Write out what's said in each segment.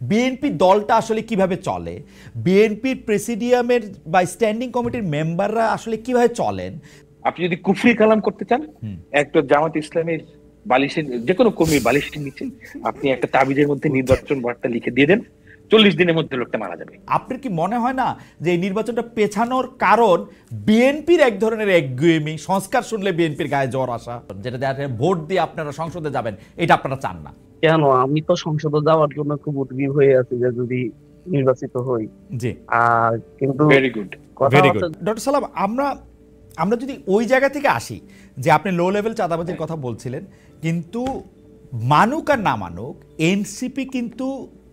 BNP দলটা আসলে কিভাবে চলে, বিএনপির প্রেসিডিয়ামের বা স্ট্যান্ডিং কমিটির মেম্বাররা আসলে কিভাবে চলেন। আপনি যদি কুফরি কালাম করতে চান, একটা জামাত ইসলামের বালিশের, যে কোনো কর্মীর বালিশের নিচে আপনি একটা তাবিজের মধ্যে নির্বাচন বার্তা লিখে দিয়ে দেন, 40 দিনের মধ্যে লোকটা মারা যাবে। আপনার কি মনে হয় না যে এই নির্বাচনটা পেছানোর কারণ বিএনপির এক ধরনের একগুয়েমি, সংস্কার শুনলে বিএনপির গায়ে জ্বর আসা, যেটা ভোট দিয়ে আপনারা সংসদে যাবেন, এটা আপনারা চান না? কেন, আমি তো সংসদে যাওয়ার জন্য খুব উদ্গ্রীব হয়ে আছি যে যদি নির্বাচিত হই। জি, আর কিন্তু very good, very good. Doctor সালাম, আমরা যদি ওই জায়গা থেকে আসি যে আপনি লো লেভেল চাঁদাবাজির কথা বলছিলেন, কিন্তু মানুক আর না মানুক, এনসিপি কিন্তু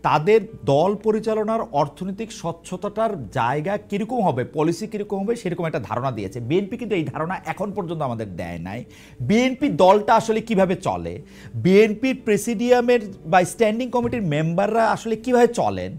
তাদের দল পরিচালনার অর্থনৈতিক স্বচ্ছতাটার জায়গা কিরকম হবে, পলিসি কিরকম হবে, সেরকম একটা ধারণা দিয়েছে। বিএনপি কিন্তু এই ধারণা এখন পর্যন্ত আমাদের দেয় নাই। বিএনপি দলটা আসলে কিভাবে চলে, বিএনপির প্রেসিডিয়ামের বা স্ট্যান্ডিং কমিটির মেম্বাররা আসলে কিভাবে চলেন,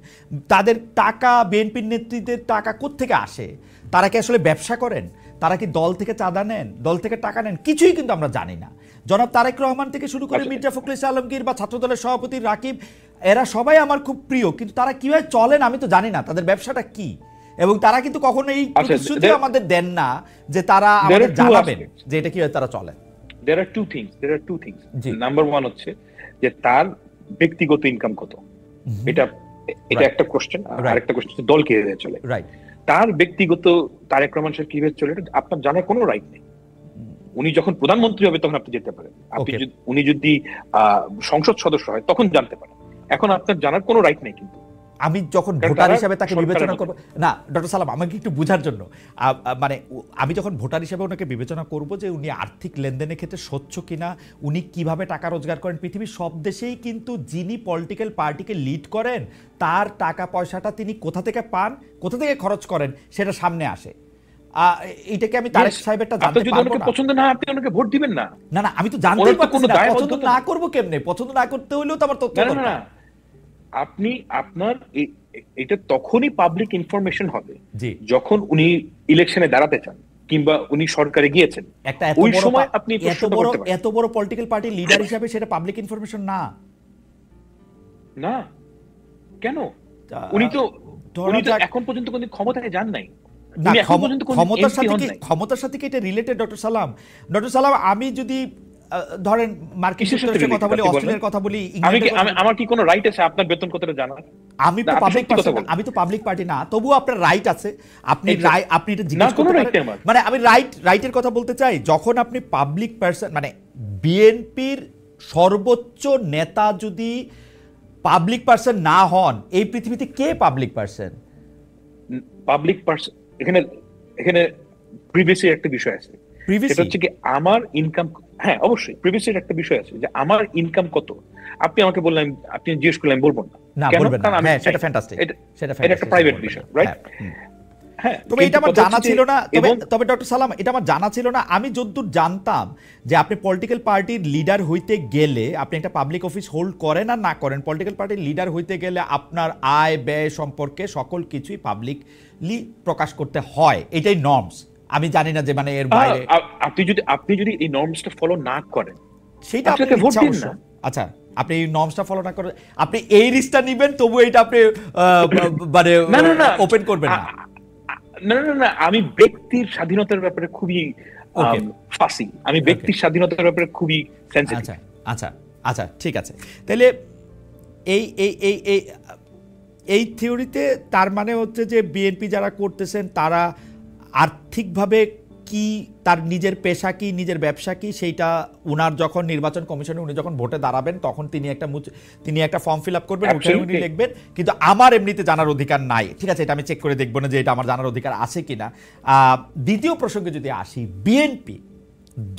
তাদের টাকা, বিএনপির নেতৃত্বের টাকা কোত্থেকে আসে, তারা কি আসলে ব্যবসা করেন, তারা কি দল থেকে চাঁদা নেন, দল থেকে টাকা নেন, কিছুই কিন্তু আমরা জানি না। জনাব তারেক রহমান থেকে শুরু করে মির্জা ফখরুল ইসলাম আলমগীর বা ছাত্রদলের সভাপতি রাকিব, এরা সবাই আমার খুব প্রিয়, কিন্তু তারা কিভাবে চলেন আমি তো জানি না, তাদের ব্যবসাটা কি। এবং তারা কিন্তু কখনো এই প্রতিশ্রুতি আমাদের দেন না যে তারা আমাদের জানাবেন যে এটা কিভাবে তারা চলে। there are two things. Number 1 হচ্ছে যে তার ব্যক্তিগত ইনকাম কত, এটা একটা কোশ্চেন। আর একটা কোশ্চেন দল কিভাবে চলে। রাইট। তার ব্যক্তিগত তারেক রহমান সাহেব কিভাবে চলে এটা আপনার জানার কোনো রাইট নেই। উনি যখন প্রধানমন্ত্রী হবে তখন আপনি যেতে পারেন, উনি যদি সংসদ সদস্য হয় তখন জানতে পারেন। এখন আপনার জানার কোনো রাইট নেই। কিন্তু আমি যখন ভোটার হিসেবে তাকে বিবেচনা করব না, ডক্টর সালাম আমাকে একটু বোঝার জন্য, মানে আমি যখন ভোটার হিসেবে ওনাকে বিবেচনা করব যে উনি আর্থিক লেনদেনের ক্ষেত্রে স্বচ্ছ কিনা, উনি কিভাবে টাকা রোজগার করেন, পৃথিবীর সব দেশেই কিন্তু যিনি পলিটিক্যাল পার্টিকে লিড করেন তার টাকা পয়সাটা তিনি কোথা থেকে পান, কোথা থেকে খরচ করেন, সেটা সামনে আসে। এইটাকে আমি তারেক সাহেবেরটা জানতে পারবো না। পছন্দ না আপনি ওনাকে ভোট দিবেন না। না না, আমি তো জানতেই পারছি না পছন্দ না করব কেমনে, পছন্দ না করতে হলেও তো আমার তথ্য দরকার। আপনি আপনার এটা তখনই পাবলিক ইনফরমেশন হবে যখন উনি ইলেকশনে দাঁড়াতে চান কিংবা উনি সরকারে গিয়েছেন। ওই সময় আপনি এত বড় পলিটিক্যাল পার্টি লিডার হিসেবে সেটা পাবলিক ইনফরমেশন না। না কেন? উনি তো এখন পর্যন্ত কোনো ক্ষমতায় যান নাই। ক্ষমতার সাথে কি এটা রিলেটেড ডক্টর সালাম? ডক্টর সালাম, আমি যদি ধরেন মার্কিন যুক্তরাষ্ট্রের কথা বলি, অস্ট্রেলিয়ার কথা বলি, আমার কি কোনো রাইট আছে আপনার বেতন কতটা জানার? আমি তো পাবলিক পার্টি না, তবুও আপনার রাইট আছে। আপনি এটা জিজ্ঞেস করতে পারেন। মানে আমি রাইটের কথা বলতে চাই, যখন আপনি পাবলিক পারসন, মানে বিএনপির সর্বোচ্চ নেতা যদি পাবলিক পারসন না হন, এই পৃথিবীতে কে পাবলিক পারসন? পাবলিক পারসন এখানে প্রিভিয়াসির একটা বিষয় আছে। সেটা হচ্ছে কি আমার ইনকাম। হ্যাঁ অবশ্যই প্রিভিয়াসির একটা বিষয় আছে যে আমার ইনকাম কত। আপনি আমাকে বললেন, আপনি জিজ্ঞেস করলেন, বলবো না কেন? কারণ সেটা ফ্যান্টাস্টিক, এটা একটা প্রাইভেট বিষয়, রাইট? হ্যাঁ, তবে এটা আমার জানা ছিল না। তবে ডক্টর সালাম, এটা আমার জানা ছিল না। আমি যতদূর জানতাম যে আপনি পলিটিক্যাল পার্টির লিডার হইতে গেলে, আপনি একটা পাবলিক অফিস হোল্ড করেন আর না করেন, পলিটিক্যাল পার্টির লিডার হইতে গেলে আপনার আয় ব্যয় সম্পর্কে সকল কিছুই পাবলিকলি প্রকাশ করতে হয়, এটাই নর্মস। আমি জানি না যে মানে এর বাইরে আপনি যদি এই নর্মসটা ফলো না করেন সেটা আপনাকে ভোট দিন না। আচ্ছা, আপনি এই নর্মসটা ফলো না করেন, আপনি এই রিস্কটা নেবেন, তবু এটা আপনি মানে ওপেন করবেন না। না, আমি ব্যক্তির স্বাধীনতার ব্যাপারে খুবই ফাসি। আমি ব্যক্তির স্বাধীনতার ব্যাপারে খুবই সেনসিটিভ। আচ্ছা ঠিক আছে। তাহলে এই থিওরিতে তার মানে হচ্ছে যে বিএনপি যারা করতেছেন তারা আর্থিকভাবে কি, তার নিজের পেশা কি, নিজের ব্যবসা কি, সেইটা উনার যখন নির্বাচন কমিশনে উনি যখন ভোটে দাঁড়াবেন তখন তিনি একটা ফর্ম ফিল আপ করবেন, উনি লিখবেন, কিন্তু আমার এমনিতে জানার অধিকার নাই। ঠিক আছে, এটা আমি চেক করে দেখবো না যে এটা আমার জানার অধিকার আছে কিনা। দ্বিতীয় প্রসঙ্গে যদি আসি, বিএনপি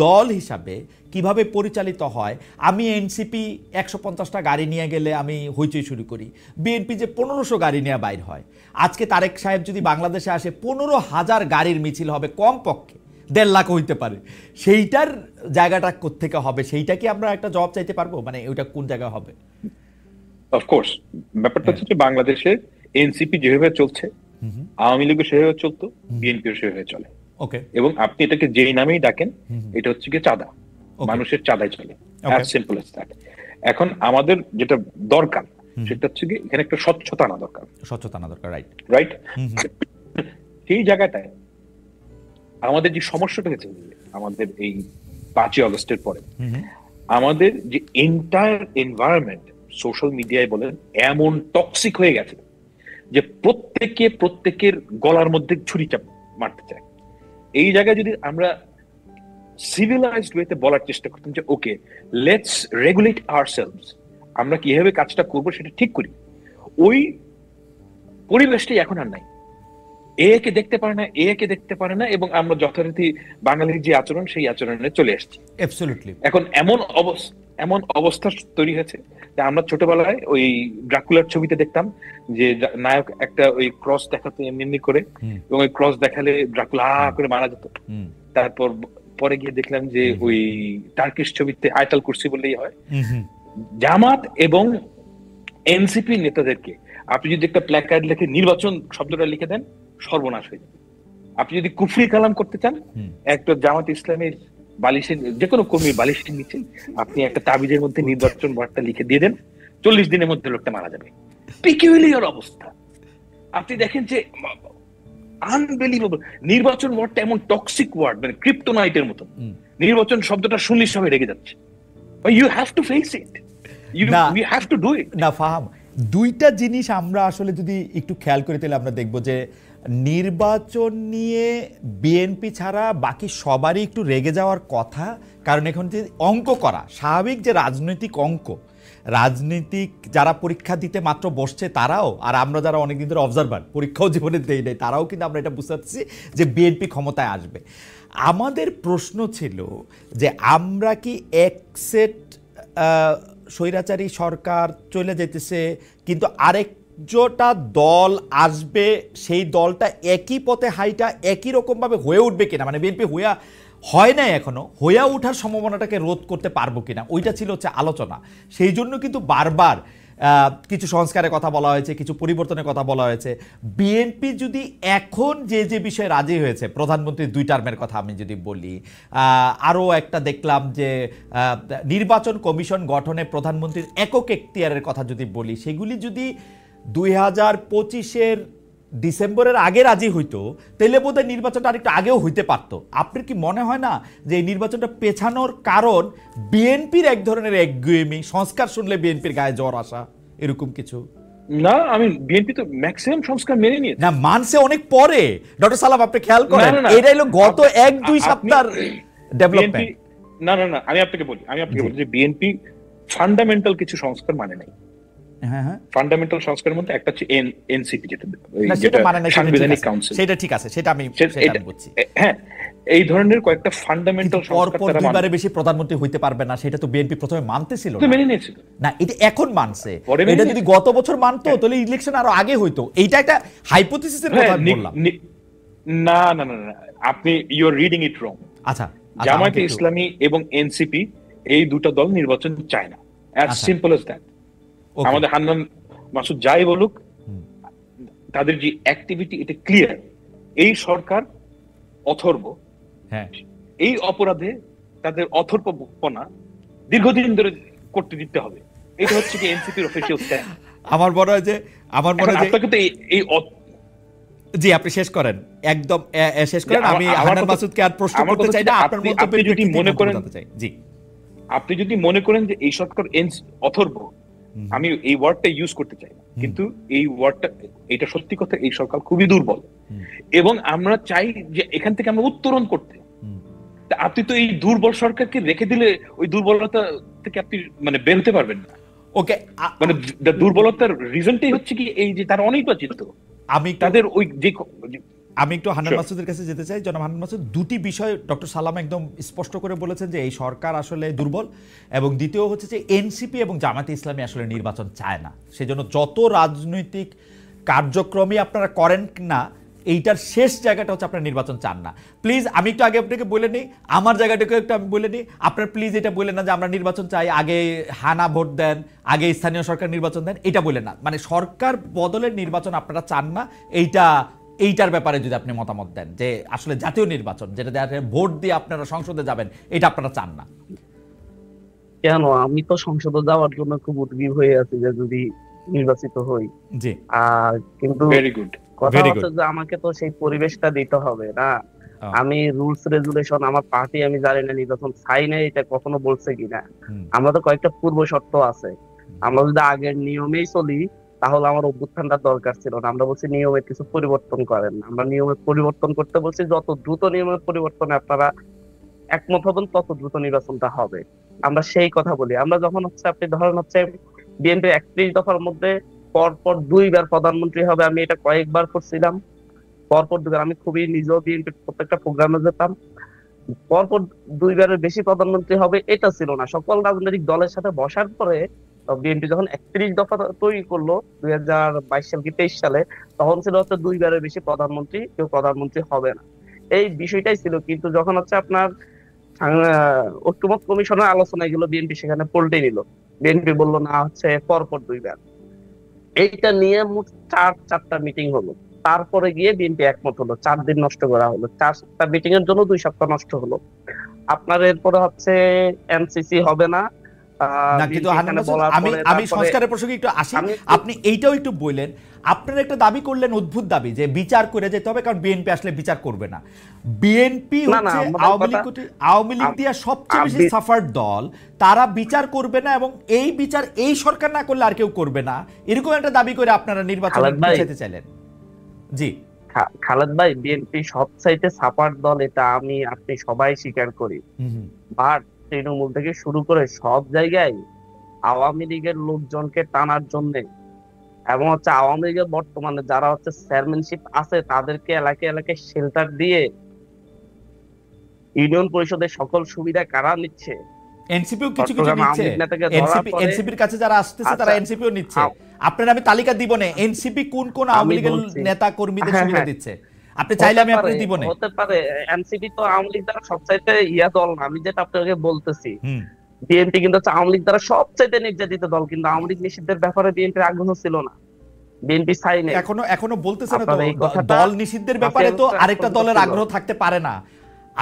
দল হিসাবে কিভাবে পরিচালিত হয়। আমি এনসিপি 150টা গাড়ি নিয়ে গেলে আমি হইচই শুরু করি, বিএনপি যে 1500 গাড়ি নিয়ে বাইর হয়। আজকে তারেক সাহেব যদি বাংলাদেশে আসে 15,000 গাড়ির মিছিল হবে, কমপক্ষে 1.5 লাখ হইতে পারে। সেইটার জায়গাটা কোত্থেকে হবে, সেইটা কি আমরা একটা জবাব চাইতে পারবো? মানে ওইটা কোন জায়গায় হবে? অফকোর্স ব্যাপারটা হচ্ছে বাংলাদেশে এনসিপি যেভাবে চলছে, আওয়ামী লীগ সেভাবে চলতো, বিএনপি সেভাবে চলে। ওকে, এবং আপনি এটাকে যেই নামেই ডাকেন, এটা হচ্ছে কি চাঁদা, মানুষের চাঁদাই চলে, অ্যাজ সিম্পল অ্যাজ দ্যাট। এখন আমাদের যেটা দরকার সেটা হচ্ছে কি এখানে একটা স্বচ্ছতা আনা দরকার। স্বচ্ছতা আনা দরকার, রাইট রাইট। সেই জায়গাটায় আমাদের যে সমস্যাটা হয়েছে আমাদের এই 5ই আগস্টের পরে, আমাদের যে এন্টায়ার এনভায়রনমেন্ট সোশ্যাল মিডিয়ায় বলেন এমন টক্সিক হয়ে গেছে যে প্রত্যেকের গলার মধ্যে ছুরি চাপ মারতে চায়। এই জায়গায় যদি আমরা সিভিলাইজড ওয়েতে বলার চেষ্টা করতাম যে ওকে লেটস রেগুলেট আওয়ারসেলভস, আমরা কিভাবে কাজটা করবো সেটা ঠিক করি, ওই পরিবেশটাই এখন আর নাই। একে দেখতে পারে না এবং আমরা যথারীতি বাঙালির যে আচরণ সেই আচরণে চলে আসছি। অ্যাবসলিউটলি। এখন এমন অবস্থা তৈরি হয়েছে যে আমরা ছোটবেলায় ওই ড্রাকুলার ছবিতে দেখতাম যে নায়ক একটা ওই ক্রস দেখাতো এমনি করে, এবং ওই ক্রস দেখালে ড্রাকুলা করে মারা যেত। তারপর পরে গিয়ে দেখলাম যে ওই টার্কিশ ছবিতে আয়তাল কুরসি বললেই হয়। জামাত এবং এনসিপি নেতাদেরকে আপনি যদি একটা প্ল্যাকার্ড লিখে নির্বাচন শব্দটা লিখে দেন, সর্বনাশ হয়ে যাবে। আপনি যদি কুফরি কালাম করতে চান, একটা জামাত ইসলামের বালিশের যে কোনো কর্মীর বালিশের নিচে আপনি একটা তাবিজের মধ্যে নির্বাচন বার্তা লিখে দিয়ে দেন, 40 দিনের মধ্যে লোকটা মারা যাবে। পিকিউলিয়ার অবস্থা। আপনি দেখেন যে আনবিলিভেবল, নির্বাচন ওয়ার্ডটা এমন টক্সিক ওয়ার্ড, মানে ক্রিপ্টোনাইটের মতো। নির্বাচন শব্দটা শুনলে সবাই রেগে যাচ্ছে। You have to face it, you have to do it. না ফাহাম, দুইটা জিনিস আমরা আসলে যদি একটু খেয়াল করি তাহলে আমরা দেখব যে নির্বাচন নিয়ে বিএনপি ছাড়া বাকি সবারই একটু রেগে যাওয়ার কথা। কারণ এখন যে অঙ্ক করা স্বাভাবিক, যে রাজনৈতিক অঙ্ক, রাজনীতিক যারা পরীক্ষা দিতে মাত্র বসছে তারাও, আর আমরা যারা অনেকদিন ধরে অবজারভার পরীক্ষাও জীবনে দেই নাই, তারাও কিন্তু আমরা এটা বুঝতে পারছি যে বিএনপি ক্ষমতায় আসবে। আমাদের প্রশ্ন ছিল যে আমরা কি একসেট স্বৈরাচারী সরকার চলে যেতেছে, কিন্তু আরেকটা দল আসবে, সেই দলটা একই পথে হাইটা একই রকমভাবে হয়ে উঠবে কিনা, মানে বিএনপি হয় নাই এখনো, হইয়া ওঠার সম্ভাবনাটাকে রোধ করতে পারবো কিনা, ওইটা ছিল হচ্ছে আলোচনা। সেই জন্য কিন্তু বারবার কিছু সংস্কারের কথা বলা হয়েছে, কিছু পরিবর্তনের কথা বলা হয়েছে। বিএনপি যদি এখন যে বিষয়ে রাজি হয়েছে, প্রধানমন্ত্রীর 2 টার্মের কথা আমি যদি বলি, আরও একটা দেখলাম যে নির্বাচন কমিশন গঠনে প্রধানমন্ত্রীর একক এখতিয়ারের কথা যদি বলি, সেগুলি যদি 2025-এর ডিসেম্বরের আগে রাজি হইতো তাহলে বোধহয় নির্বাচনটা আরেকটু আগেও হইতে পারত। আপনার কি মনে হয় না যে এই নির্বাচনটা পেছানোর কারণ বিএনপির এক ধরনের একগুয়েমি, সংস্কার শুনলে বিএনপির গায়ে জ্বর আসা, এরকম কিছু? না, আমি বিএনপি তো ম্যাক্সিমাম সংস্কার মেনে নিয়েছে। না, মানছে অনেক পরে। ডক্টর সালাম, আপনি খেয়াল করেন এটা হলো গত 1-2 সপ্তাহের ডেভেলপমেন্ট। না, আমি আপনাকে বলি যে বিএনপি ফান্ডামেন্টাল কিছু সংস্কার মানে নাই। ফান্ডামেন্টাল সংস্কারের মধ্যে একটা হচ্ছে এনসিপি, যেটা সাংবিধানিক কাউন্সিল, সেটা ঠিক আছে, সেটা আমি বুঝছি। হ্যাঁ, এই ধরনের কয়েকটা ফান্ডামেন্টাল সংস্কার তারা দুইবারে বেশি প্রধানমন্ত্রী হইতে পারবে না, সেটা তো বিএনপি প্রথমে মানতেছিল না, মেনে নিয়েছিল না, এটা এখন মানছে। এটা যদি গত বছর মানতো তাহলে ইলেকশন আরো আগে হইতো। এইটা একটা হাইপোথিসিসের কথা বললাম। না, আপনি ইউ আর রিডিং ইট রং। আচ্ছা, জামায়াতে ইসলামী এবং এনসিপি এই দুটো দল নির্বাচন চায় না, অ্যাজ সিম্পল অ্যাজ দ্যাট। আমাদের হান্নান মাসুদ যাই বলুক, তাদের যে অ্যাক্টিভিটি এটা ক্লিয়ার। এই সরকার অথর্ব, এই অপরাধে তাদের অথর্বপনা দীর্ঘদিন ধরে করতে দিতে হবে। এটা হচ্ছে কি এনসিপির অফিসিয়াল স্ট্যান্ড। আমার মনে হয় যে আপনাকে তো এই জি, আপনি শেষ করেন, একদম শেষ করেন। আমি হান্নান মাসুদকে আর প্রশ্ন করতে চাই না, আপনার মন্তব্য যদি মনে করেন, জি, আপনি যদি মনে করেন যে এই সরকার অথর্ব, আমি এই ওয়ার্ডটা ইউজ করতে চাই না, কিন্তু এই ওয়ার্ডটা, এটা সত্যি কথা, এই সরকার খুবই দুর্বল এবং আমরা চাই যে এখান থেকে আমরা উত্তরণ করতে। আপনি তো এই দুর্বল সরকারকে রেখে দিলে ওই দুর্বলতা থেকে আপনি মানে বের হতে পারবেন না। ওকে, মানে দুর্বলতার রিজনটাই হচ্ছে কি এই যে তারা অনির্বাচিত। আমি একটু হান্নান মাসুদের কাছে যেতে চাই। জনাব হান্নান মাসুদ, 2টি বিষয় ডক্টর সালাম একদম স্পষ্ট করে বলেছেন যে এই সরকার আসলে দুর্বল, এবং দ্বিতীয় হচ্ছে যে এনসিপি এবং জামায়াতে ইসলামী আসলে নির্বাচন চায় না। সেজন্য যত রাজনৈতিক কার্যক্রমই আপনারা করেন না, এইটার শেষ জায়গাটা হচ্ছে আপনারা নির্বাচন চান না। প্লিজ, আমি একটু আগে আপনাকে বলে নিই, আমার জায়গাটাকে একটু আমি বলে নিই। আপনারা প্লিজ এটা বললেন না যে আমরা নির্বাচন চাই, আগে হানা ভোট দেন, আগে স্থানীয় সরকার নির্বাচন দেন, এটা বললেন না। মানে সরকার বদলের নির্বাচন আপনারা চান না, এইটার ব্যাপারে যদি আপনি মতামত দেন যে আসলে জাতীয় নির্বাচন, যেটা ভোট দিয়ে আপনারা সংসদে যাবেন, এটা আপনারা চান না কেন? আমি তো সংসদে যাওয়ার জন্য খুব উদ্গ্রীব হয়ে আছি যে যদি নির্বাচিত হই। জি, কিন্তু ভেরি গুড। কথা হচ্ছে যে আমাকে তো সেই পরিবেশটা দিতে হবে না। আমি রুলস রেজুলেশন আমার পার্টি আমি জানি না নির্বাচন চাই না এটা কখনো বলছে কিনা। আমরা তো কয়েকটা পূর্ব শর্ত আছে, আমরা যদি আগের নিয়মেই চলি তাহলে আমার অভ্যুত্থানটা দরকার ছিল না। আমরা বলছি নিয়মের কিছু পরিবর্তন করেন, আমরা নিয়মের পরিবর্তন করতে বলছি, যত দ্রুত নিয়মের পরিবর্তনে আপনারা একমত হবেন তত দ্রুত নির্বাচনটা হবে, আমরা সেই কথা বলি। আমরা যখন হচ্ছে আপনি ধরেন হচ্ছে বিএনপি 31 দফার মধ্যে পরপর 2বার প্রধানমন্ত্রী হবে, আমি এটা কয়েকবার করছিলাম, পরপর 2বার। আমি খুবই নিজেও বিএনপির প্রত্যেকটা প্রোগ্রামে যেতাম, পরপর 2বারের বেশি প্রধানমন্ত্রী হবে এটা ছিল না। সকল রাজনৈতিক দলের সাথে বসার পরে বিএনপি যখন 31 দফা তৈরি করলো 2022 সাল কি 23 সালে, তখন ছিল হচ্ছে 2বারের বেশি প্রধানমন্ত্রী কেউ প্রধানমন্ত্রী হবে না, এই বিষয়টাই ছিল। কিন্তু যখন হচ্ছে আপনার ঐক্যমত কমিশনের আলোচনায় গেল, বিএনপি সেখানে পল্টে নিল, বিএনপি বললো না হচ্ছে পরপর 2বার। এইটা নিয়ে মোট 4টা মিটিং হলো, তারপরে গিয়ে বিএনপি একমত হলো, 4 দিন নষ্ট করা হলো, 4টা মিটিং এর জন্য 2 সপ্তাহ নষ্ট হলো। আপনার এরপরে হচ্ছে এনসিসি হবে না। না কিন্তু আমি সংস্কারের প্রসঙ্গে একটু আসি, আপনি এইটাও একটু বললেন, আপনারা একটা দাবি করলেন, অদ্ভুত দাবি, যে বিচার করে যেতে হবে কারণ বিএনপি আসলে বিচার করবে না। বিএনপি হচ্ছে আওয়ামী লীগ দিয়ে সবচেয়ে বেশি সাফার দল, তারা বিচার করবে না এবং এই বিচার এই সরকার না করলে আর কেউ করবে না, এরকম একটা দাবি করে আপনারা নির্বাচনে যেতে চাইলেন। জি খালেদ ভাই, বিএনপি সবচাইতে সাফার দল, এটা আমি আপনি সবাই স্বীকার করি, বাট তৃণমূল থেকে শুরু করে সব জায়গায় আওয়ামী লীগের লোকজনকে টানার জন্য এবং হচ্ছে আওয়ামী লীগের বর্তমানে যারা হচ্ছে চেয়ারম্যানশিপ আছে তাদেরকে এলাকায় এলাকায় শেল্টার দিয়ে ইউনিয়ন পরিষদের সকল সুবিধা কারা নিচ্ছে? এনসিপিও কিছু কিছু নিচ্ছে, এনসিপির কাছে যারা আসতেছে তারা এনসিপিও নিচ্ছে। আপনার আমি তালিকা দিব না এনসিপি কোন কোন আওয়ামী লীগের নেতা কর্মীদের সুবিধা দিচ্ছে, আপনি চাইলে আমি আপনাকে দিব না। হতে পারে এনসিপি তো আওয়ামী লীগ দ্বারা সবচাইতে দল না, আমি যেটা আপনাকে বলতেছি, বিএনপি কিন্তু আওয়ামী লীগ দ্বারা সবচাইতে নির্যাতিত দল, কিন্তু আওয়ামী লীগ নিষিদ্ধের ব্যাপারে বিএনপির আগ্রহ ছিল না, বিএনপি চাই না। এখনো বলতেছে না তো, দল নিষিদ্ধের ব্যাপারে তো আরেকটা দলের আগ্রহ থাকতে পারে না।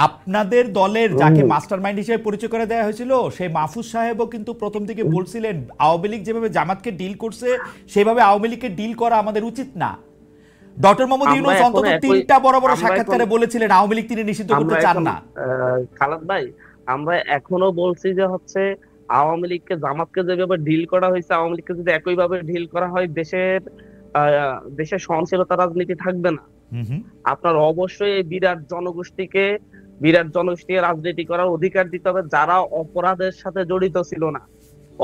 আপনাদের দলের যাকে মাস্টারমাইন্ড হিসেবে পরিচয় করে দেওয়া হয়েছিল সেই মাহফুজ সাহেবও কিন্তু প্রথম দিকে বলছিলেন আওয়ামী লীগ যেভাবে জামাতকে ডিল করছে সেভাবে আওয়ামী লীগকে ডিল করা আমাদের উচিত না। ডক্টর মোহাম্মদ ইউনূস অন্তত 3টা বড় বড় সাক্ষাৎকারে বলেছিলেন আওয়ামী লীগ তিনি নিষিদ্ধ করতে চান না। খালেদ ভাই, আমরা এখনো বলছি যে হচ্ছে আওয়ামী লীগকে জামাতকে যেভাবে ডিল করা হয়েছে, আওয়ামী লীগকে যদি একইভাবে ডিল করা হয় দেশের সহনশীলতা রাজনীতি থাকবে না। আপনার অবশ্যই এই বিরাট জনগোষ্ঠীকে রাজনীতি করার অধিকার দিতে হবে, যারা অপরাধের সাথে জড়িত ছিল না,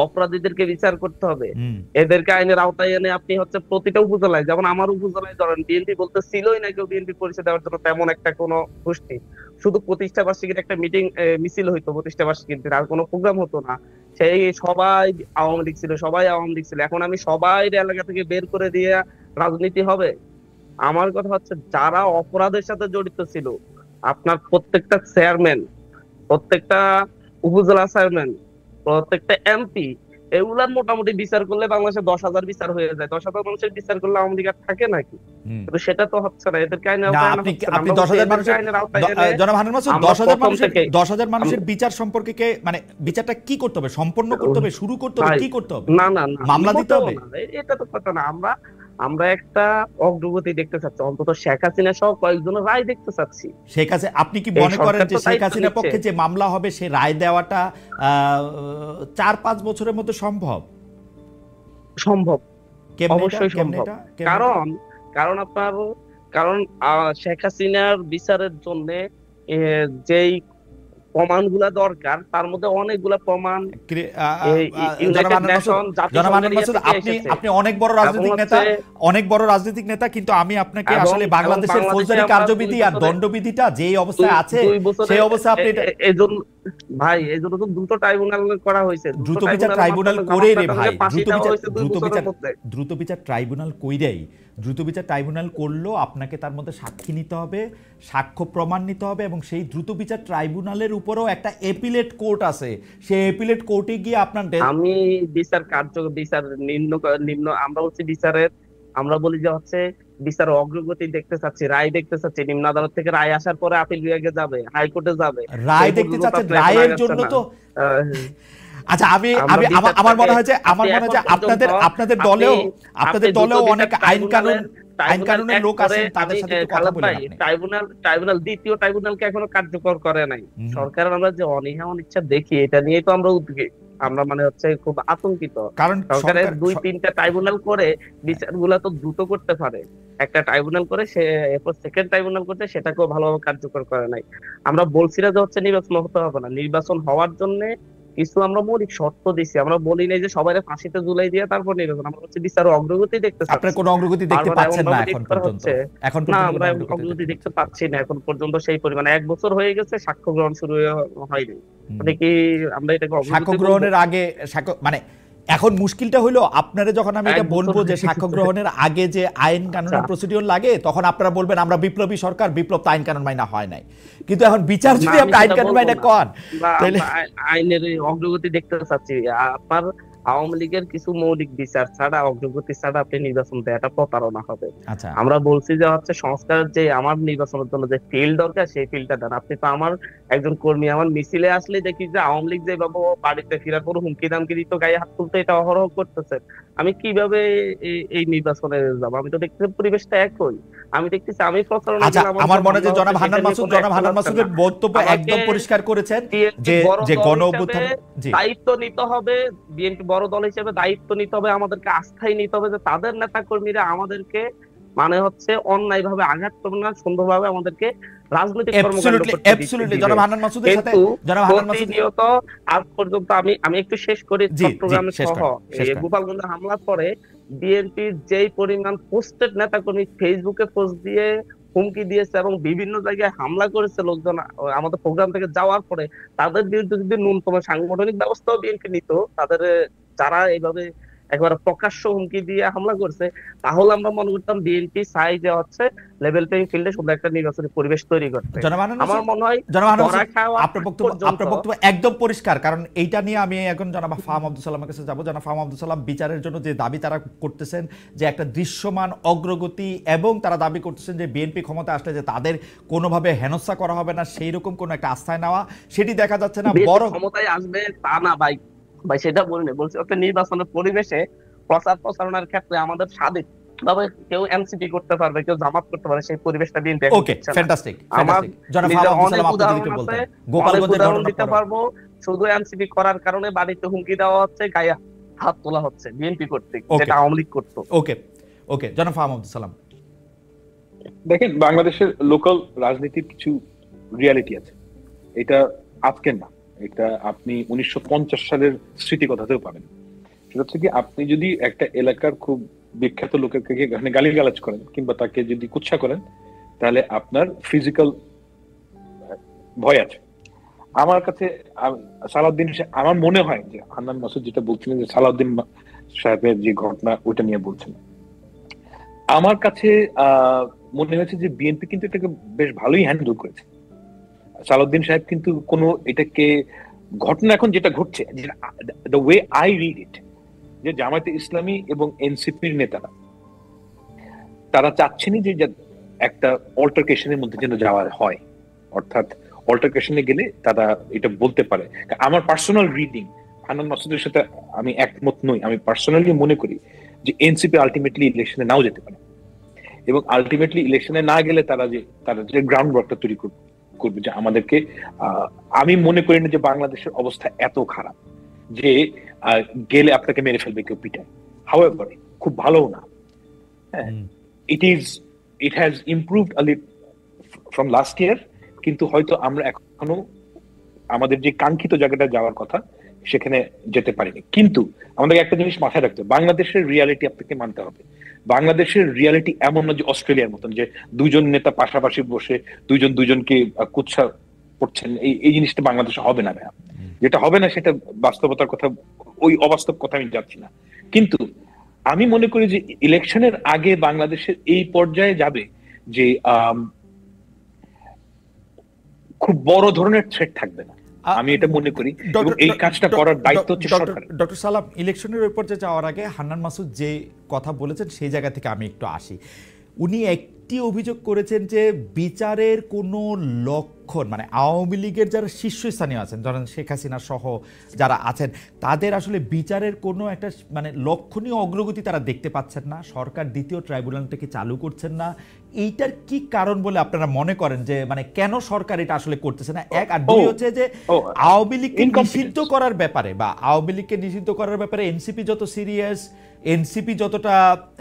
অপরাধীদেরকে বিচার করতে হবে, এদেরকে আইনের আওতায় এনে আপনি হচ্ছে প্রতিটা উপজেলায়, যেমন আমার উপজেলায় ধরেন বিএনপি বলতে ছিলই না কেউ বিএনপি পরিচয় দেওয়ার জন্য তেমন একটা কোনো গোষ্ঠী, শুধু প্রতিষ্ঠা বার্ষিকীর একটা মিছিল হইতো, প্রতিষ্ঠা বার্ষিকীর আর কোনো প্রোগ্রাম হতো না, সেই সবাই আওয়ামী লীগ ছিল। এখন আমি সবাই এলাকা থেকে বের করে দিয়ে রাজনীতি হবে? আমার কথা হচ্ছে যারা অপরাধের সাথে জড়িত ছিল, আপনার প্রত্যেকটা চেয়ারম্যান, প্রত্যেকটা উপজেলা চেয়ারম্যান, প্রত্যেকটা এমপি, এগুলার মোটামুটি বিচার করলে বাংলাদেশে 10,000 বিচার হয়ে যায়। 10,000 মানুষের বিচার করলে আওয়ামী লীগ থাকে নাকি? কিন্তু সেটা তো হচ্ছে না, এদেরকে আইনের আওতায় আনা হচ্ছে না। আপনি 10,000 মানুষের জনাব হারুন মাসুদ 10,000 মানুষের বিচার সম্পর্কে মানে বিচারটা কি করতে হবে? সম্পন্ন করতে হবে, শুরু করতে হবে, কি করতে হবে? না মামলা দিতে হবে? এটা তো কথা না। আমরা একটা অগ্রগতি দেখতে চাচ্ছি, অন্তত শেখ হাসিনা সহ কয়েকজনের রায় দেখতে চাচ্ছি। শেখ হাসিনা, আপনি কি মনে করেন যে শেখ হাসিনার পক্ষে যে মামলা হবে সে রায় দেওয়াটা 4-5 বছরের মধ্যে সম্ভব? অবশ্যই সম্ভব। কারণ শেখ হাসিনার বিচারের জন্য যেই প্রমাণগুলা দরকার তার মধ্যে অনেকগুলা প্রমাণ আপনি অনেক বড় রাজনৈতিক নেতা, কিন্তু আমি আপনাকে আসলে বাংলাদেশের ফৌজদারি কার্যবিধি আর দণ্ডবিধিটা যে অবস্থায় আছে সেই অবস্থায় আপনি ভাই এই জন্য তো দ্রুত ট্রাইব্যুনাল করা হয়েছে, দ্রুত বিচার ট্রাইব্যুনাল করে রে ভাই, দ্রুত বিচার ট্রাইব্যুনাল কইরাই, দ্রুত বিচার ট্রাইব্যুনাল করলো আপনাকে তার মধ্যে সাক্ষী নিতে হবে, সাক্ষ্য প্রমাণ নিতে হবে এবং সেই দ্রুত বিচার ট্রাইব্যুনালের উপরেও একটা এপিলেট কোর্ট আছে, সেই এপিলেট কোর্টে গিয়ে আপনার আমি বিচার নিম্ন আমরা বলছি বিচারের, আমরা বলি যে হচ্ছে বিচার অগ্রগতি দেখতে চাচ্ছি, রায় দেখতে চাচ্ছি, নিম্ন আদালত থেকে রায় আসার পরে আপিল বিভাগে যাবে, হাইকোর্টে যাবে, রায় দেখতে চাচ্ছেন। রায়ের জন্য তো আচ্ছা আমার মনে হয় যে আপনাদের দলেও অনেক আইন কানুনের লোক আছেন, তাদের সাথে একটু কথা বলেন আপনি। ট্রাইব্যুনাল দ্বিতীয় ট্রাইব্যুনালকে এখনো কার্যকর করে নাই সরকার। আমরা যে অনীহা অনিচ্ছা দেখি, এটা নিয়ে তো আমরা উদ্বিগ্ন, আমরা মানে হচ্ছে খুব আতঙ্কিত। কারণ সরকারের 2-3টা ট্রাইব্যুনাল করে বিচারগুলো তো দ্রুত করতে পারে, একটা ট্রাইব্যুনাল করে সে এরপর সেকেন্ড ট্রাইব্যুনাল করতে সেটাকেও ভালোভাবে কার্যকর করে নাই। আমরা বলছি না যে হচ্ছে নির্বাচন হতে হবে না, নির্বাচন হওয়ার জন্য কিছু আমরা মৌলিক শর্ত দিছি। আমরা বলি নাই যে সবাই ফাঁসিতে ঝুলাই দিয়ে তারপর নির্বাচন, আমরা হচ্ছে বিচার অগ্রগতি দেখতে চাচ্ছি। আপনারা কোনো অগ্রগতি দেখতে পাচ্ছেন না এখন পর্যন্ত? না, আমরা অগ্রগতি দেখতে পাচ্ছি না এখন পর্যন্ত সেই পরিমাণে। 1 বছর হয়ে গেছে, সাক্ষ্য গ্রহণ শুরু হয়নি। মানে কি আমরা এটাকে সাক্ষ্য গ্রহণের আগে মানে এখন মুশকিলটা হলো, আপনারা যখন আমি এটা বলবো যে সাক্ষ্য গ্রহণের আগে যে আইন কানুনের প্রসিডিওর লাগে, তখন আপনারা বলবেন আমরা বিপ্লবী সরকার, বিপ্লব আইন কানুন মাইনা হয় নাই। কিন্তু এখন বিচার যদি আপনি আইন কানুন মাইনা কন, তাহলে আইনের অগ্রগতি দেখতে চাচ্ছি। আপনার আওয়ামী লীগের কিছু মৌলিক বিচার ছাড়া, অগ্রগতি ছাড়া আপনি নির্বাচন দেওয়াটা প্রতারণা হবে। আমরা বলছি যে হচ্ছে সংস্কারের যে আমার নির্বাচনের জন্য যে ফিল্ড দরকার সেই ফিল্ডটা দেন। আপনি তো আমার একজন কর্মী, আমার মিছিলে আসলে দেখি যে আওয়ামী লীগ যেভাবে বাড়িতে ফেরার পর হুমকি দামকি দিত, গায়ে হাত তুলতে, এটা অহরহ করতেছে। আমি কিভাবে এই নির্বাচনে যাবো? আমি তো দেখতেছি পরিবেশটা একই। আমি দেখতেছি আমি প্রচারণা। আমার মনে হয় যে জনাব হান্নান মাসুদের বক্তব্য একদম পরিষ্কার করেছেন যে গণ অভ্যুত্থান দায়িত্ব নিতে হবে, বিএনপি বড় দল হিসেবে দায়িত্ব নিতে হবে, আমাদেরকে আস্থায় নিতে হবে যে তাদের নেতা কর্মীরা আমাদেরকে মানে হচ্ছে অন্যায় ভাবে আঘাত করবে না, সুন্দরভাবে আমাদেরকে রাজনৈতিক কর্মকাণ্ড করতে দিতে। প্রতিনিয়ত আজ পর্যন্ত আমি একটু শেষ করি, চট্টগ্রামে সহ গোপালগঞ্জে হামলার পরে বিএনপির যেই পরিমাণ পোস্টেড নেতা কর্মী ফেসবুকে পোস্ট দিয়ে হুমকি দিয়েছে এবং বিভিন্ন জায়গায় হামলা করেছে লোকজন আমাদের প্রোগ্রাম থেকে যাওয়ার পরে, তাদের বিরুদ্ধে যদি ন্যূনতম সাংগঠনিক ব্যবস্থাও বিএনপি নিত, তাদের যারা এইভাবে একবার প্রকাশ্য হুমকি দিয়ে হামলা করছে, তাহলে আমরা মনে করতাম বিএনপি চাই যে হচ্ছে লেভেল প্লেইং ফিল্ডে শুধু একটা নির্বাচনী পরিবেশ তৈরি করতে। আমার মনে হয় আপনার বক্তব্য একদম পরিষ্কার। কারণ এইটা নিয়ে আমি এখন জনাব ফাহাম আব্দুল সালামের কাছে যাবো। জনাব ফাহাম আব্দুল সালাম, বিচারের জন্য যে দাবি তারা করতেছেন যে একটা দৃশ্যমান অগ্রগতি, এবং তারা দাবি করতেছেন যে বিএনপি ক্ষমতা আসলে যে তাদের কোনোভাবে হেনস্থা করা হবে না, সেই রকম কোন একটা আস্থায় নেওয়া, সেটি দেখা যাচ্ছে না। বড় ক্ষমতায় আসবে তা না ভাই, সেটা বলিনি, বলছি একটা নির্বাচনের পরিবেশে প্রচারণার ক্ষেত্রে আমাদের স্বাধীন ভাবে কেউ এনসিপি করতে পারবে, কেউ জামাত করতে পারে, সেই পরিবেশটা বিএনপি ওকে ফ্যান্টাস্টিক। উদাহরণ দিতে পারবো। শুধু এনসিপি করার কারণে বাড়িতে হুমকি দেওয়া হচ্ছে, গায়ে হাত তোলা হচ্ছে বিএনপি কর্তৃক, যেটা আওয়ামী লীগ করতো। ওকে জনাব ফাহাম আব্দুল সালাম, দেখেন বাংলাদেশের লোকাল রাজনীতির কিছু রিয়ালিটি আছে, এটা আজকের না, এটা আপনি 1950 সালের স্মৃতি কথাতেও পাবেন। সেটা হচ্ছে কি, আপনি যদি একটা এলাকার খুব বিখ্যাত লোকেরকে গালিগালাজ করেন কিংবা তাকে যদি কুৎসা করেন, তাহলে আপনার ফিজিক্যাল ভয় আছে। আমার কাছে সালাউদ্দিন, আমার মনে হয় যে হান্নান মাসুদ যেটা বলছিলেন যে সালাউদ্দিন সাহেবের যে ঘটনা ওইটা নিয়ে বলছেন, আমার কাছে মনে হয়েছে যে বিএনপি কিন্তু এটাকে বেশ ভালোই হ্যান্ডেল করেছে। সালাউদ্দিন সাহেব কিন্তু কোনো এটাকে ঘটনা এখন যেটা ঘটছে, the way I read it, যে জামায়াতে ইসলামী এবং এনসিপির নেতারা তারা চাচ্ছেনই যে একটা অল্টারকেশনের মধ্যে যেন যাওয়া হয়, অর্থাৎ অল্টারকেশনে গেলে তারা এটা বলতে পারে। আমার পার্সোনাল রিডিং, হান্নান মাসুদের সাথে আমি একমত নই। আমি পার্সোনালি মনে করি যে এনসিপি আলটিমেটলি ইলেকশনে নাও যেতে পারে, এবং আলটিমেটলি ইলেকশনে না গেলে তারা যে গ্রাউন্ড ওয়ার্কটা তৈরি করবে যে আমাদেরকে, আমি মনে করি না যে বাংলাদেশের অবস্থা এত খারাপ যে গেলে আপনাকে মেরে ফেলবে কেউ পিটায়। হাউএভার খুব ভালো না, it has improved a little from last year, কিন্তু হয়তো আমরা এখনো আমাদের যে কাঙ্ক্ষিত জায়গাটা যাওয়ার কথা সেখানে যেতে পারিনি। কিন্তু আমাদেরকে একটা জিনিস মাথায় রাখতে হবে, বাংলাদেশের রিয়ালিটি আপনাকে মানতে হবে। বাংলাদেশের রিয়ালিটি এমন না যে অস্ট্রেলিয়ার মতন যে দুজন নেতা পাশাপাশি বসে দুজনকে কুৎসা করছেন, এই জিনিসটা বাংলাদেশে হবে না ভাইয়া। যেটা হবে না সেটা বাস্তবতার কথা, ওই অবাস্তব কথা আমি যাচ্ছি না। কিন্তু আমি মনে করি যে ইলেকশনের আগে বাংলাদেশের এই পর্যায়ে যাবে যে খুব বড় ধরনের থ্রেট থাকবে না, আমি এটা মনে করি। এই কাজটা করার দায়িত্ব হচ্ছে সরকার। ডক্টর সালাম, ইলেকশনের ওই পর্যায়ে যাওয়ার আগে হান্নান মাসুদ যে কথা বলেছেন সেই জায়গা থেকে আমি একটু আসি। উনি একটি অভিযোগ করেছেন যে বিচারের কোনো লক্ষণ, মানে আওয়ামী লীগের যারা শীর্ষস্থানীয় আছেন, ধরেন শেখ হাসিনা সহ যারা আছেন, তাদের আসলে বিচারের কোনো একটা মানে লক্ষণীয় অগ্রগতি তারা দেখতে পাচ্ছেন না, সরকার দ্বিতীয় ট্রাইব্যুনালটাকে চালু করছেন না। এইটার কি কারণ বলে আপনারা মনে করেন, যে মানে কেন সরকার এটা আসলে করতেছে না? এক, আর দুই হচ্ছে যে আওয়ামী লীগকে নিষিদ্ধ করার ব্যাপারে বা আওয়ামী লীগকে নিষিদ্ধ করার ব্যাপারে এনসিপি যত সিরিয়াস, এনসিপি যতটা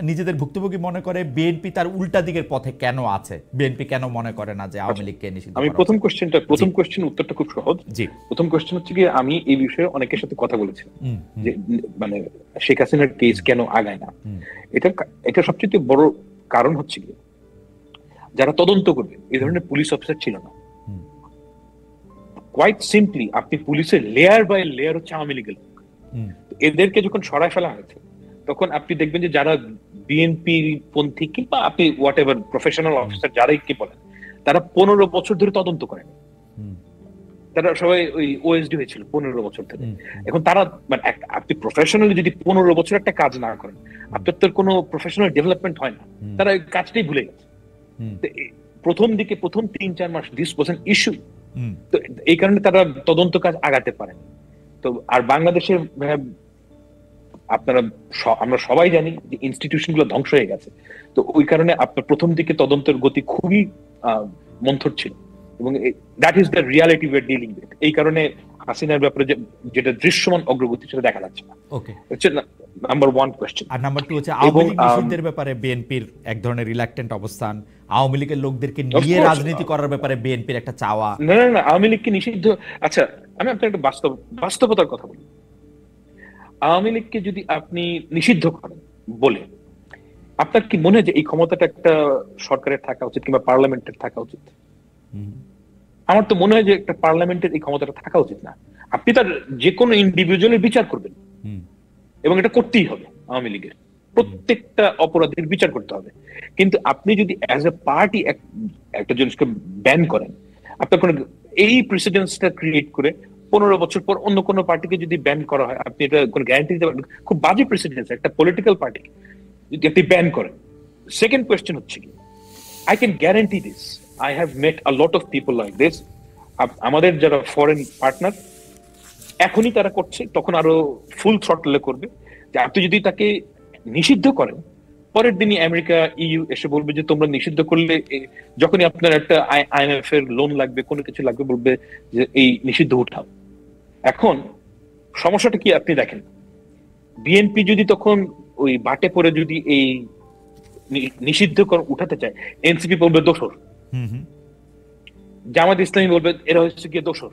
নিজেদের ভুক্তভোগী মনে করে, বিএনপি তার উল্টা দিকের পথে কেন আছে? বিএনপি কেন মনে করে না যে আওয়ামী লীগকে নিষিদ্ধ? আমি প্রথম কোশ্চেন উত্তরটা খুব সহজ। জি, প্রথম কোশ্চেন হচ্ছে কি, আমি এই বিষয়ে অনেকের সাথে কথা বলেছি যে মানে শেখ হাসিনার কেস কেন আগায় না। এটা সবচেয়ে বড় কারণ হচ্ছে কি, যারা তদন্ত করবে এই ধরনের পুলিশ অফিসার ছিল না। কোয়াইট সিম্পলি আপনি পুলিশের লেয়ার বাই লেয়ার হচ্ছে আওয়ামী লীগের লোক। এদেরকে যখন সরায় ফেলা হয়েছে তখন আপনি দেখবেন যে যারা বিএনপি পন্থী কিংবা আপনি হোয়াট এভার প্রফেশনাল অফিসার যারাই কি বলেন, তারা 15 বছর ধরে তদন্ত করেন। তারা সবাই ওই ওএসডি হয়েছিল 15 বছর ধরে। এখন তারা মানে আপনি প্রফেশনালি যদি 15 বছর একটা কাজ না করেন, আপনার তো কোনো প্রফেশনাল ডেভেলপমেন্ট হয় না। তারা ওই কাজটাই ভুলে গেছে। প্রথম দিকে প্রথম 3-4 মাস দিস ওয়াজ অ্যান ইস্যু। তো এই কারণে তারা তদন্ত কাজ আগাতে পারেন। তো আর বাংলাদেশের আপনারা আমরা সবাই জানি যে ইনস্টিটিউশন গুলো ধ্বংস হয়ে গেছে। তো ওই কারণে আপনার প্রথম দিকে তদন্তের গতি খুবই মন্থর ছিল, এবং that is the reality we are dealing with. এই কারণে হাসিনার ব্যাপারে যেটা দৃশ্যমান অগ্রগতি সেটা দেখা যাচ্ছে না। ওকে, হচ্ছে নাম্বার 1 কোশ্চেন। আর নাম্বার 2 হচ্ছে আওয়ামী লীগ নিষিদ্ধের ব্যাপারে বিএনপির এক ধরনের রিল্যাক্টেন্ট অবস্থান, আওয়ামী লীগের লোকদেরকে নিয়ে রাজনীতি করার ব্যাপারে বিএনপির একটা চাওয়া। না না না, আওয়ামী লীগকে নিষিদ্ধ, আচ্ছা আমি আপনাকে একটা বাস্তবতার কথা বলি। আওয়ামী লীগকে যদি আপনি নিষিদ্ধ করেন বলে, আপনার কি মনে হয় যে এই ক্ষমতাটা একটা সরকারের থাকা উচিত কিংবা পার্লামেন্টের থাকা উচিত? আমার তো মনে হয় যে একটা পার্লামেন্টের এই ক্ষমতাটা থাকা উচিত না। আপনি তার যে কোনো ইন্ডিভিজুয়ালের বিচার করবেন, এবং এটা করতেই হবে। আওয়ামী লীগের প্রত্যেকটা অপরাধীর বিচার করতে হবে। কিন্তু আপনি যদি অ্যাজ এ পার্টি একটা জিনিসকে ব্যান করেন, আপনার কোনো এই প্রেসিডেন্সটা ক্রিয়েট করে 15 বছর পর অন্য কোনো পার্টিকে যদি ব্যান করা হয়, আপনি এটা কোনো গ্যারান্টি দিতে পারবেন? খুব বাজে প্রেসিডেন্স একটা পলিটিক্যাল পার্টি যদি আপনি ব্যান করেন। সেকেন্ড কোয়েশ্চেন হচ্ছে কি, I can guarantee this, I have mate a lot of people like this. আমাদের যারা ফরেন পার্টনার এখনই তারা করছে, তখন আরো ফুল থ্রটলে করবে। যে আপনি যদি তাকে নিষিদ্ধ করেন, পরের দিনই আমেরিকা, ইইউ এসে বলবে যে তোমরা নিষিদ্ধ করলে, যখনই আপনার একটা আইএমএফ এর লোন লাগবে, কোনো কিছু লাগবে, বলবে যে এই নিষিদ্ধ উঠাও। এখন সমস্যাটা কি আপনি দেখেন, বিএনপি যদি তখন ওই বাটে পড়ে যদি এই নিষিদ্ধকরণ উঠাতে চায়, এনসিপি বলবে দোষর, জামাত ইসলামী বলবে এরা হচ্ছে গিয়ে দোষর।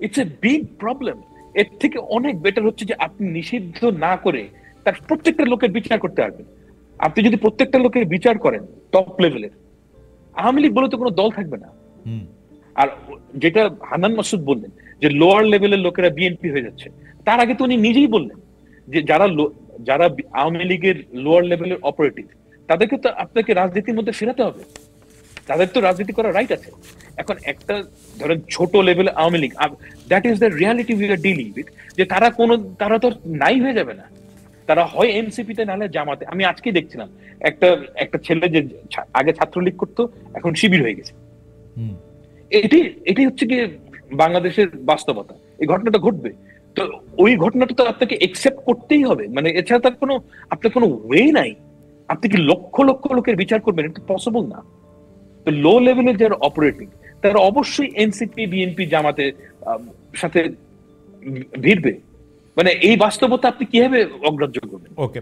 It's a big problem. এর থেকে অনেক বেটার হচ্ছে যে আপনি নিষিদ্ধ না করে তার প্রত্যেকটা লোকের বিচার করতে পারবেন। আপনি যদি প্রত্যেকটা লোকের বিচার করেন টপ লেভেলের, আওয়ামী লীগ বলে তো কোনো দল থাকবে না। আর যেটা হান্নান মাসুদ বললেন যে লোয়ার লেভেলের লোকেরা বিএনপি হয়ে যাচ্ছে, তার আগে তো উনি নিজেই বললেন যে যারা আওয়ামী লীগের লোয়ার লেভেলের অপারেটিভ, তাদেরকে তো আপনাকে রাজনীতির মধ্যে ফেরাতে হবে। তাদের তো রাজনীতি করার রাইট আছে। এখন একটা ধরেন ছোট লেভেলে Awami League, that is the reality we are dealing with, যে তারা তো নাই হয়ে যাবে না। তারা হয় এনসিপি তে, নাহলে জামাতে। আমি আজকে দেখছিলাম একটা ছেলে যে আগে ছাত্রলীগ করতো, এখন শিবির হয়ে গেছে। এটাই হচ্ছে কি বাংলাদেশের বাস্তবতা। এই ঘটনাটা ঘটবে, তো ওই ঘটনাটা তো আপনাকে একসেপ্ট করতেই হবে। মানে এছাড়া তার আপনার কোনো ওয়ে নাই। আপনি কি লক্ষ লক্ষ লোকের বিচার করবেন? এটা পসিবল না। তো লো লেভেলের যারা অপারেটিং, তারা অবশ্যই এনসিপি, বিএনপি, জামাতের সাথে ভিড়বে। মানে এই বাস্তবতা আপনি কিভাবে অগ্রাহ্য করবেন? ওকে।